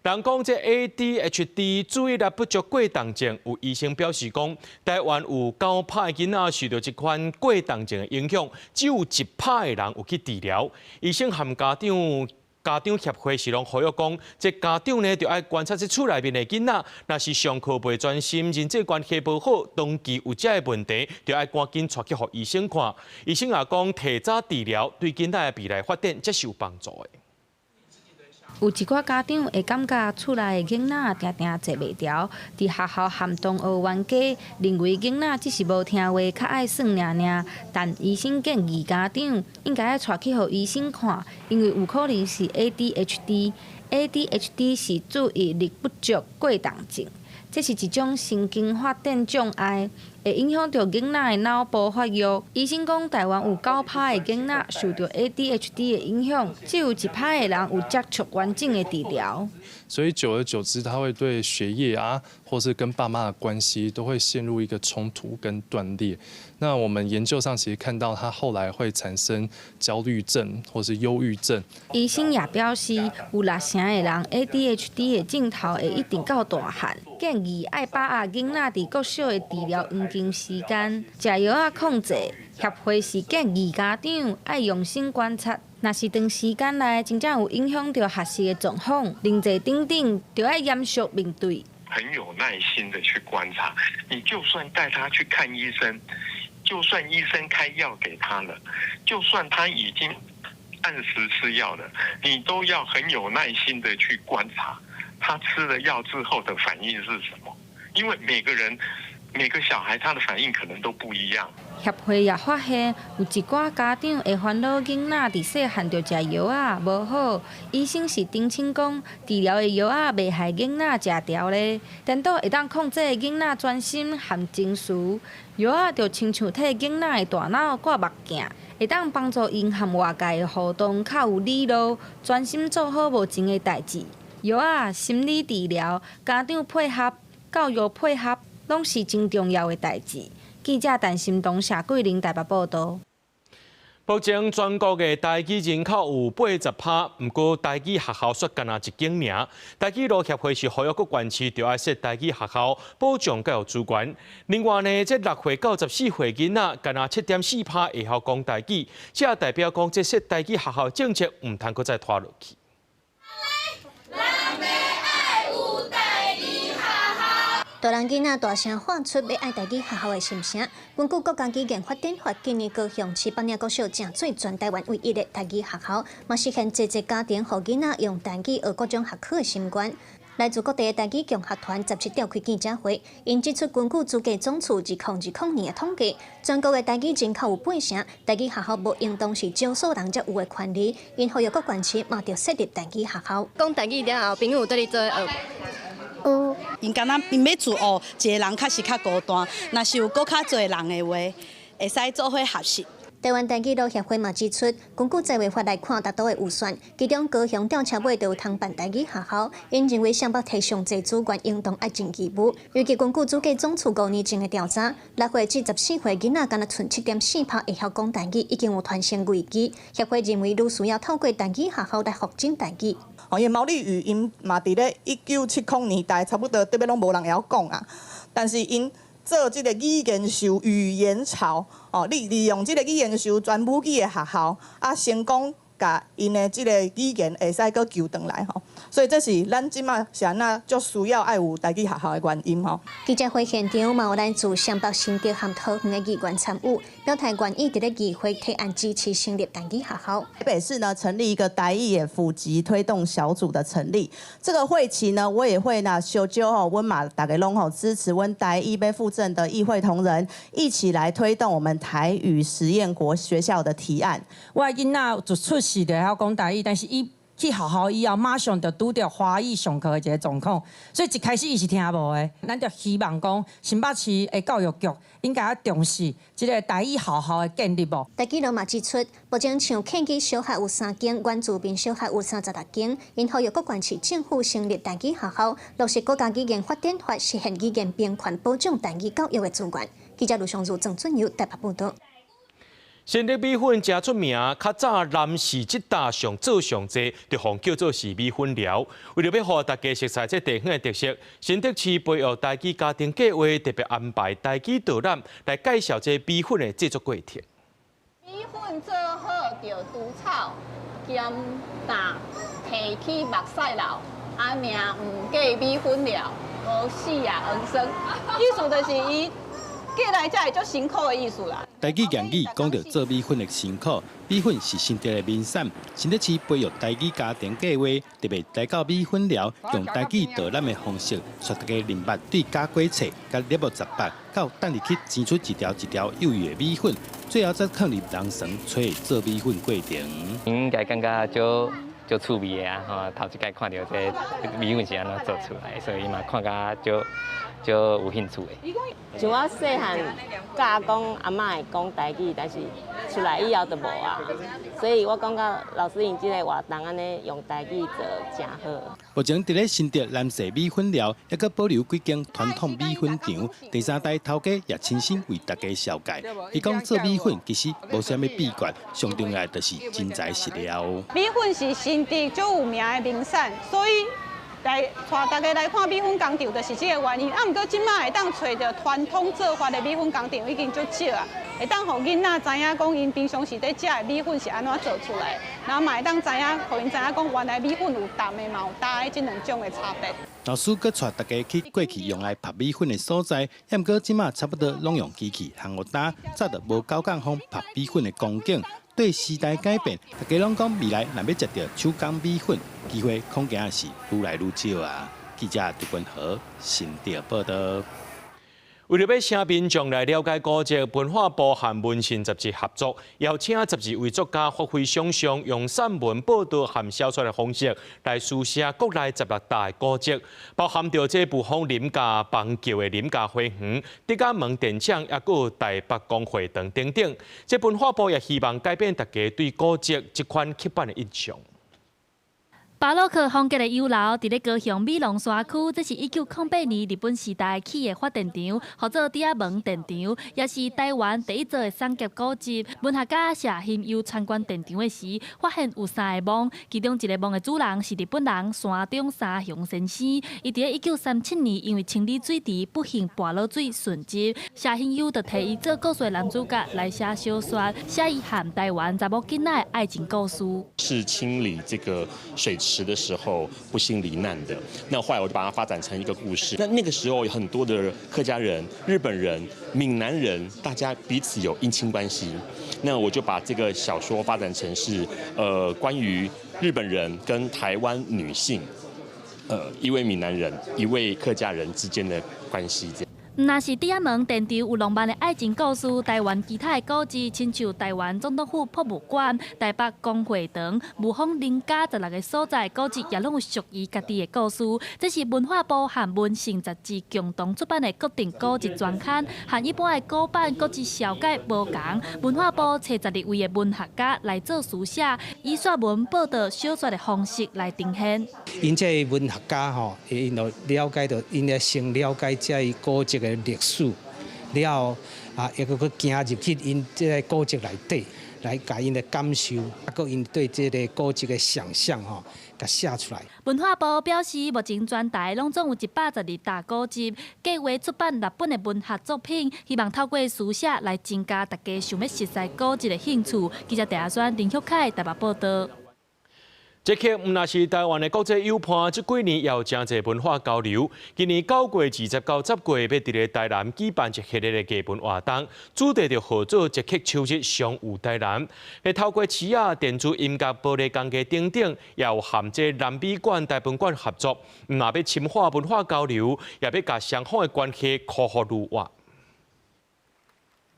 人讲这 ADHD 注意力不足过动症，有医生表示讲，台湾有9%的囡仔受到这款过动症的影响，只有1%的人有去治疗。医生和家长家长协会是拢呼吁讲，这家长呢就要观察这厝内面的囡仔，若是上课袂专心，人际关系无好，长期有这个问题，就要赶紧带去给医生看。医生也讲，提早治疗对囡仔的未来发展才是有帮助的。有一寡家长会感觉厝内的囡仔定定坐袂牢，伫学校含同学冤家，认为囡仔只是无听话，较爱耍尔尔。但医生建议家长应该要带去给医生看，因为有可能是 ADHD。ADHD 是注意力不足过动症，这是一种神经发展障碍，会影响到囡仔的脑部发育。医生讲，台湾有9%的囡仔受到 ADHD 的影响，只有1%的人有接触完整的治疗。所以久而久之，他会对学业啊，或是跟爸妈的关系，都会陷入一个冲突跟断裂。那我们研究上其实看到，他后来会产生焦虑症或是忧郁症。医生也表示，有60%的人 ADHD 的症头会一直到大汉，建议爱把握囡仔伫国小的治疗黄金时间，食药啊控制。协会是建议家长爱用心观察，若是长时间内真正有影响到学习的状况，人际等等，就要严肃面对。很有耐心的去观察，你就算带他去看医生，就算医生开药给他了，就算他已经按时吃药了，你都要很有耐心的去观察他吃了药之后的反应是什么，因为每个小孩他的反应可能都不一样。协会也发现，有一寡家长会烦恼囡仔伫细汉就食药啊无好，医生是澄清讲，治疗的药啊袂害囡仔食调咧，颠倒会当控制囡仔专心和情绪。药啊就亲像替囡仔的大脑挂目镜，会当帮助因和外界的互动较有理路，专心做好无情的代志。药啊、心理治疗、家长配合、教育配合，拢是真重要的代志。记者陈心东、谢桂玲台北报道。目前全国的台语人口有80%，不过台语学校却干那一间尔。台语路协会是呼吁各县市就要设台语学校，保障教育资源。另外呢，这6岁到14岁囡仔干那7.4%会晓讲台语，这也代表讲这设台语学校政策唔通搁再拖落去。大人囡仔大声喊出要爱台语学校的心声。根据国家语言发展法，今年高雄市北岭国小正做全台湾唯一的台语学校，嘛实现济家庭互囡仔用台语学各种学科的心愿。来自各地的台语共学团17召开记者会，因指出根据资格总处2020年的统计，全国的台语人口有80%，台语学校无应当是少数人才有的权利，因呼吁各县市嘛着设立台语学校。讲台语了后，朋友有对你做学。有，因敢若因要自学，一个人确实较孤单。若是有搁较侪人的话，会使做伙学习。台湾台语路协会嘛指出，根据财委法来看，大都的预算，其中高雄吊车尾就有通办台语学校。因认为上北提上济资源，应当爱尽义务。尤其根据资格总处5年前的调查，6岁至14岁囡仔，敢若剩7.4%会晓讲台语，已经有传承危机。协会认为，愈需要透过台语学校来发展台语。因毛利语因嘛伫咧1970年代，差不多特别拢无人会晓讲啊。但是因做即个语言秀语言潮，利用即个语言秀全母语的学校，成功甲因的即个语言会使搁救回来吼。所以这是咱即马是安那足需要爱有台语学校的原因吼。记者会现场嘛有来自湘北新竹和桃园的议员参与，表态愿意伫咧议会提案支持成立台语学校。台北市呢成立一个台语的普及推动小组的成立，这个会期呢，我也会呢小揪吼，阮嘛大家拢吼支持阮台语被附赠的议会同仁，一起来推动我们台语实验国学校的提案。我囡仔就出世就晓讲台语，但是伊去学校以后，马上就拄着华语上课的一个状况，所以一开始伊是听无的。咱就希望讲新北市的教育局应该要重视这个台语学校的建立。台语路嘛指出，目前像客家小学有3间，原住民小学有36间，因呼吁各县市政府成立台语学校，落实国家语言发展法，实现语言平权，保障台语教育的资源。记者卢尚如、郑俊佑台北报道。新竹米粉真出名，较早南市一大上做上济，就互叫做是米粉寮。为了要互大家熟悉这地方的特色，新竹市配合台语家庭计划，特别安排台语导览来介绍这米粉的制作过程。米粉做好就除草，兼打提起目屎流，命唔过米粉了，无死也恩生。意思就是伊过来才会足辛苦的意思啦。台语谚语讲到做米粉的辛苦，米粉是身体的名产。新德市培育台语家庭计划，特别来到米粉寮，用台语导览的方式，带大家认捌对假果菜、甲粒木杂白，到等入去煎出一条一条幼鱼的米粉，最后再放入人绳吹做米粉过程。应该感觉就趣味的啊！吼，头一摆看到这米粉是安怎做出来，所以嘛看甲就有兴趣的。像我细汉教讲阿嬷会讲台语，但是出来以后就无啊，所以我感觉老师因这个活动安尼用台语做真好。目前伫咧新竹南势米粉寮，还阁保留几间传统米粉场。第三代头家也亲身为大家绍介。伊讲做米粉其实无啥物秘诀，上重要就是真材实料。米粉是新竹最有名的名产，所以来带大家来看米粉工厂，就是这个原因。啊，毋过即摆会当找到传统做法的米粉工厂已经足少啊，会当互囡仔知影讲因平常时在食的米粉是安怎做出来，然后嘛会当知影，互因知影讲原来米粉有淡的嘛有搭的这两种的差别。老师阁带大家去过去用来拍米粉的所在，也毋过即马差不多拢用机器烘有打，早就无9工方拍米粉的光景。对时代改变，大家拢讲未来若要食到手工米粉，机会恐惊是愈来愈少啊！记者杜君豪，新竹报道。为了要请民众来了解古迹，文化部和文信杂志合作，邀请12位作家发挥想象，用散文、报道和小说的方式来书写国内16大古迹，包含着这部仿林家邦桥的林家花园、德家门电厂，也有台北公会堂等等。这文化部也希望改变大家对古迹这款刻板的印象。巴洛克风格的油楼，伫咧高雄美浓山区，这是1908年日本时代起的发电厂，或做第一门电厂，也是台湾第一座的三级古迹。文学家谢欣佑参观电厂的时，发现有3个墓，其中一个墓的主人是日本人山中三雄先生。伊伫咧1937年因为清理水池不幸跋落水殉职，谢欣佑就提伊做故事的男主角来写小说，写伊和台湾查某囡仔的爱情故事。是清理这个水池的时候不幸罹难的。那后来我就把它发展成一个故事。那个时候有很多的客家人、日本人、闽南人，大家彼此有姻亲关系。那我就把这个小说发展成是关于日本人跟台湾女性，一位闽南人、一位客家人之间的关系。若是第一门电厂有浪漫的爱情故事，台湾其他的古迹，亲像台湾总统府博物馆、台北公会堂、雾峰林家16个所在古迹，也拢有属于家己的故事。这是文化部和文信杂志共同出版的国定古迹专刊，和一般的古版古迹小解无同。文化部找12位的文学家来做书写，以散文、报道、小说的方式来呈现。因这文学家因就了解到，因咧先了解这古迹的历史，了又搁行入去因这个古迹内底，来甲因的感受，搁因对这个古迹的想象甲写出来。文化部表示，目前全台拢总有112大古迹，计划出版6本的文学作品，希望透过书写来增加大家想要熟悉古迹的兴趣。记者陈选林旭凯台北报道。这刻唔那是台湾的国际友伴，这几年也有真侪文化交流。今年9月29、10月，要伫咧台南举办一系列的艺文活动，主题就号做一刻秋日上有台南。会透过市啊、电子音乐、玻璃工艺等等，也有含这南美馆、大本馆合作。唔那要深化文化交流，也要甲双方的关系扩好愈活。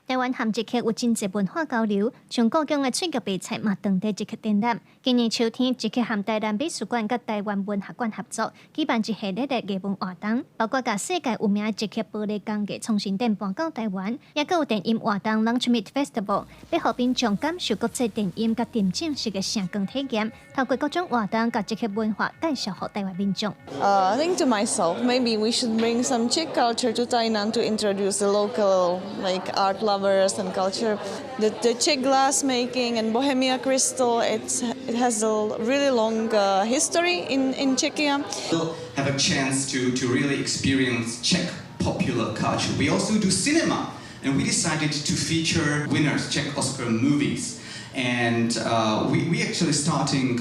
台湾和捷克有真侪文化交流，像故宫的脆角白菜嘛，当地捷克展览。今年秋天，捷克和台南美术馆、甲台湾文学馆合作，举办一系列的艺文活动，包括甲世界有名的捷克玻璃工艺创新展搬到台湾，也有电音活动 Lunch Meet Festival， 要互民众感受国际电音甲沉浸式的声光体验，透过各种活动，甲捷克文化介绍予台湾民众。I think to myself, maybe we should bring some Czech culture to Tainan to introduce the local art lovers and culture. The Czech glass making and Bohemia crystal, it has a really long history in Czechia. We'll have a chance to really experience Czech popular culture. We also do cinema, and we decided to feature winners, Czech Oscar movies. And we actually starting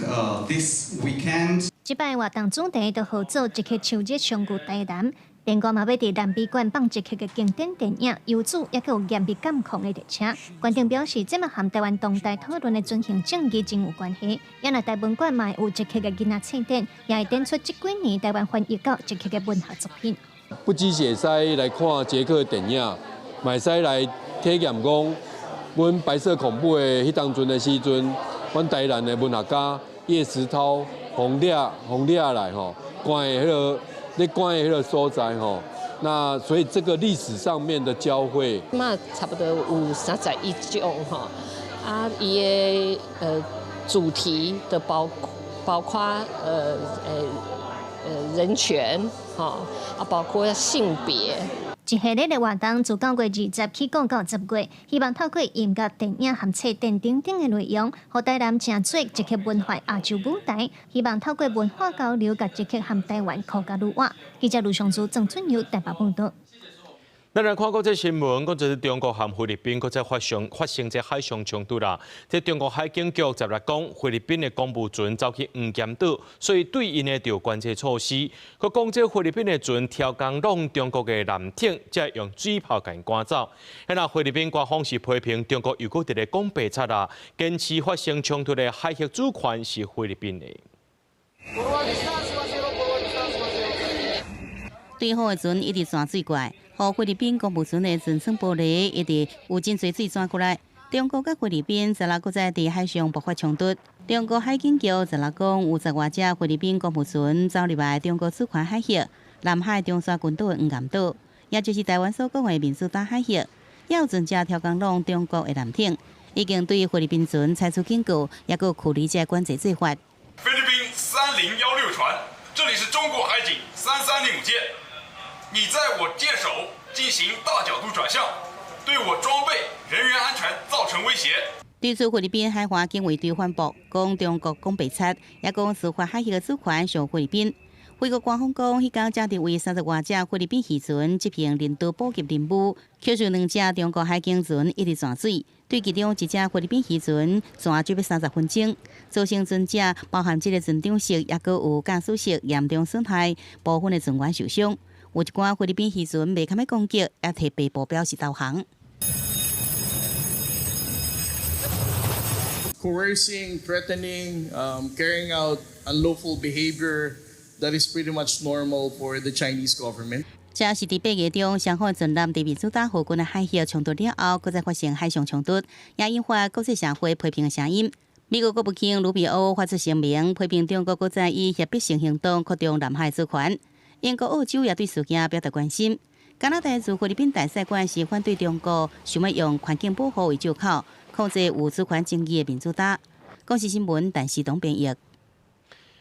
this weekend. 这摆活动主题就合作一曲秋日上古台南，另外嘛要伫南美馆放一曲嘅经典电影《游子》，也佮有严密监控嘅列车。观众表示，这嘛和台湾当代讨论嘅进行正义真有关系。也来台文馆嘛有一曲嘅囡仔庆典，也会展出这几年台湾翻译到一曲嘅文学作品。不只是使来看捷克电影，嘛会使来体验讲，阮白色恐怖的迄当阵的时阵，阮台南的文学家叶石涛。红掠来吼，关的迄个咧关的迄个所在吼，那所以这个历史上面的交汇，嘛差不多有31种吼，啊，伊的主题的包括人权吼，啊包括性别。一系列的活动自9月20起讲到10月，希望透过音乐、电影和册店等等的内容，和台南成做一曲文化亚洲舞台。希望透过文化交流，甲一曲和台湾口交女话。记者卢尚珠、郑春友台北报道。咱来看过这新闻，讲就是中国和菲律宾，搁在发生这海上冲突啦。这中国海警局昨日讲，菲律宾的公务船走去黄岩岛，所以对因的着关切措施。佮讲这菲律宾的船挑工弄中国的舰艇，才用水炮甲因赶走。那菲律宾官方是批评中国又搁伫咧讲白贼啦，坚持发生冲突的海域主权是菲律宾的。对方的船一直钻水过来，和菲律宾公务船的船身玻璃一直有真侪水钻过来。中国甲菲律宾昨日搁在伫海上爆发冲突。中国海警局昨日讲，有10外只菲律宾公务船走入来中国主权海域，南海中沙群岛的黄岩岛，也就是台湾所讲的民主岛海域，也有船只挑工弄中国的舰艇，已经对菲律宾船采取警告，也搁处理这管制罪法。菲律宾3016船，这里是中国海警3305舰。你在我舰首进行大角度转向，对我装备、人员安全造成威胁。对此，菲律宾海华警卫队反驳，讲中国讲白贼，也讲司法海域的主权属菲律宾。菲国官方讲，迄天正伫为30外只菲律宾渔船执行领导补给任务，扣住2只中国海警船一直钻水，对其中1只菲律宾渔船钻就要30分钟，造成船只包含这个船长室，也搁有驾驶室严重损害，部分的船员受伤。有一寡菲律宾渔船未堪要攻击，也替被捕表示投降。Coercing, threatening, carrying out unlawful behavior that is pretty much normal for the Chinese government. 这是伫8月中，双方船舰伫民主岛附近的海域冲突了后，搁再发生海上冲突，也引发国际社会批评的声音。美国国务卿卢比欧发出声明，批评中国搁再以胁迫性行动扩张南海主权。英国、澳洲也对事件表达关心。加拿大驻菲律宾大使馆是反对中国想要用环境保护为借口，控制有主权争议的民主岛。公视新闻陈时东编译。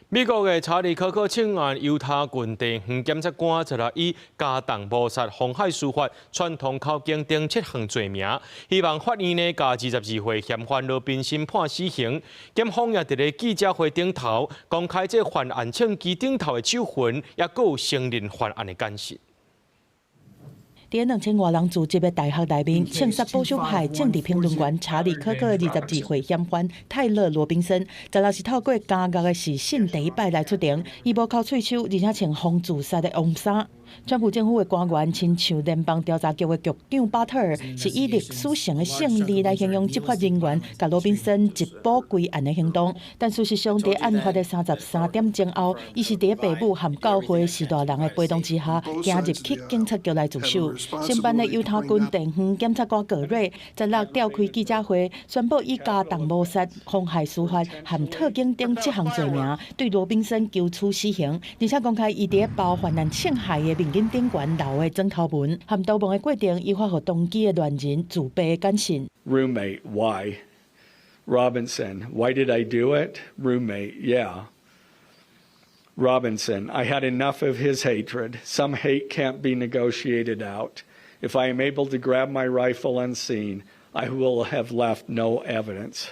美国的查理·科克请案犹他郡地方检察官昨日以加重谋杀、妨害司法、串通口径等7项罪名，希望法院呢加22岁嫌犯罗宾森判死刑。检方也伫咧记者会顶头公开这犯案证据顶头的手痕，也佫有承认犯案的解释。伫2000多人组织的大学内面，枪杀保守派政治评论员查理·科克22岁嫌犯泰勒·罗宾森，昨日是透过加压的视讯第一摆来出庭，伊无靠喙手，而且穿防自杀的黄衫。川普政府的官员亲像联邦调查局的局长巴特尔，是以历史性的胜利来形容执法人员甲罗宾森一步归案的行动。但事实上，在案发的33点钟后，伊是伫爸母和教会士大人的陪同之下，行入去警察局来自首。新办的犹他郡地方检察官葛瑞昨日召开记者会，宣布以加重谋杀、妨害司法和特警等7项罪名，对罗宾森求处死刑，而且公开伊伫包犯人侵害的面景顶悬留的总头文，和投文的过程，伊发予当机的恋人自卑的简讯。Roommate, why? Robinson, why did I do it? Roommate, yeah. Robinson, I had enough of his hatred. Some hate can't be negotiated out. If I am able to grab my rifle unseen, I will have left no evidence.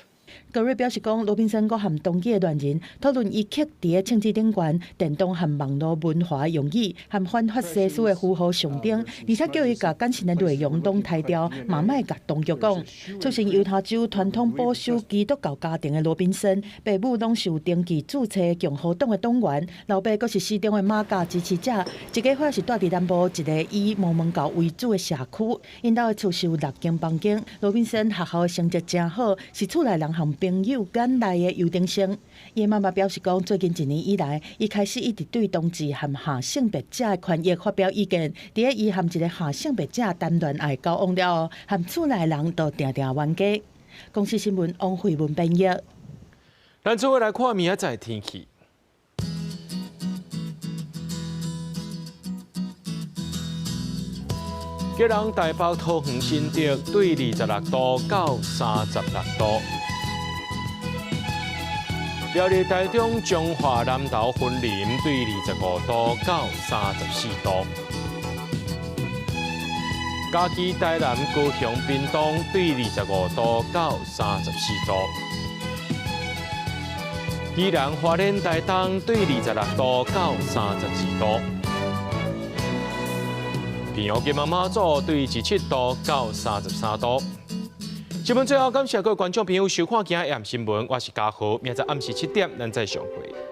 高瑞表示讲，罗宾森阁含当地的乱人讨论伊刻伫个枪支顶悬电动和网络文化用语和反法西斯的符号象征，而且叫伊甲感情的内容拢抬掉，嘛莫甲当局讲。促成犹他州传统保守基督教家庭的罗宾森，爸母拢是有登记注册共和党的党员，老爸阁是市中的马甲支持者。一家伙是住伫南部一个以摩门教为主的社区，因家的厝是有6间房间。罗宾森学校的成绩真好，是厝内人和朋友眼内的优等生。伊妈妈表示讲，最近1年以来，伊开始一直对同志和下性别者的权益发表意见。伫个伊和一个下性别者谈恋爱交往了后，和厝内人都定定冤家。公司新闻王慧文编译。咱做伙来看明仔载天气。吉隆台北桃园新竹对26度到36度。苗栗台中彰化南投云林对25度到34度。嘉义台南高雄屏东对25度到34度。宜兰花莲台东对26度到32度。平湖金马马祖对17度到33度。新闻最后感谢各位观众朋友收看今日夜新闻，我是嘉豪，明仔暗时7点咱再相会。